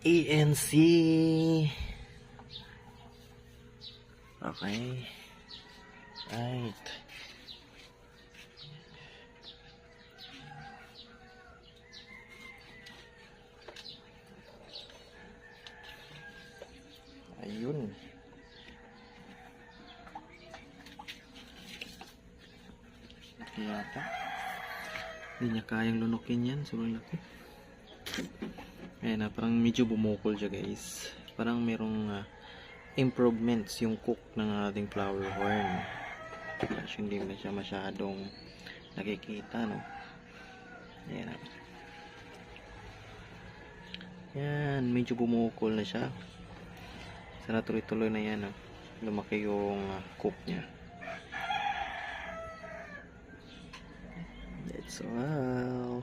ANC. Okay. Right. Ayun. Kaya pa. Hindi niya kayang lunukin yan. Sobrang laki. Ayan na. Parang medyo bumukol siya guys. Parang merong improvements yung cook ng ating flower horn. Kasi hindi na siya masyadong nakikita, no? Ayan na. Yan. Medyo bumukol na siya. Sana tuloy-tuloy na yan, no? Lumaki yung cook niya. That's all.